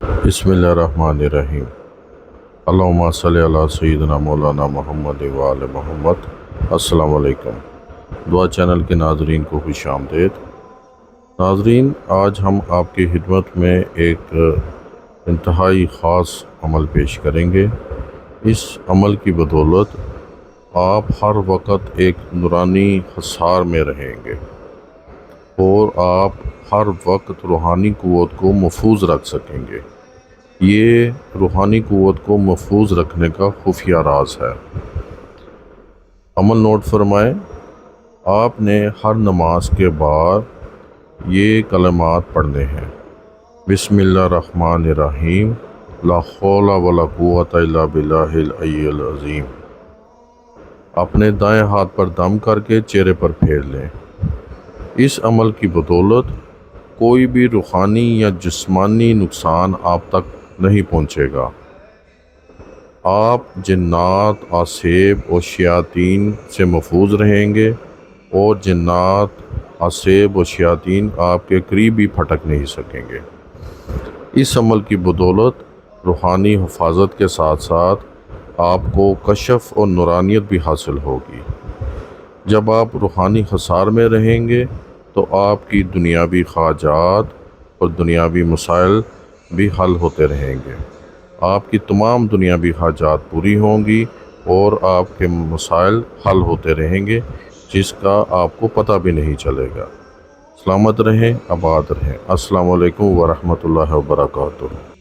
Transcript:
बिस्मिल्लाहिर्रहमानिर्रहीम। अल्लाहुम्मा सल्लि अला सय्यिदिना मौलाना मोहम्मद व आले मोहम्मद। अस्सलाम वालेकुम। दुआ चैनल के नाज़रीन को खुश आमदीद। नाज़रीन, आज हम आपकी खिदमत में एक इंतहाई ख़ास अमल पेश करेंगे। इस अमल की बदौलत आप हर वक्त एक नूरानी हिसार में रहेंगे और आप हर वक्त रूहानी क़ुव्वत को महफूज रख सकेंगे। ये रूहानी क़ुव्वत को महफूज रखने का खुफिया राज है। अमल नोट फरमाएं। आपने हर नमाज के बाद ये कलमात पढ़ने हैं। बिस्मिल्लाहिर्रहमानिर्रहीम, ला हौला वला कुव्वता इल्ला बिल्लाहिल अलिय्यिल अज़ीम। अपने दाएं हाथ पर दम करके चेहरे पर फेर लें। इस अमल की बदौलत कोई भी रूहानी या जिस्मानी नुकसान आप तक नहीं पहुंचेगा। आप जिन्नात, आसेब और शयातीन से महफूज रहेंगे और जिन्नात, आसेब और शयातीन आपके करीब भी फटक नहीं सकेंगे। इस अमल की बदौलत रूहानी हिफाजत के साथ साथ आपको कशफ और नूरानियत भी हासिल होगी। जब आप रूहानी हिसार में रहेंगे तो आपकी दुनियावी ख्वाजात और दुनियावी मसाइल भी हल होते रहेंगे। आपकी तमाम दुनियावी हाजात पूरी होंगी और आपके मसाइल हल होते रहेंगे, जिसका आपको पता भी नहीं चलेगा। सलामत रहें, आबाद रहें। अस्सलामु अलैकुम व रहमतुल्लाहि व बरकातुहू।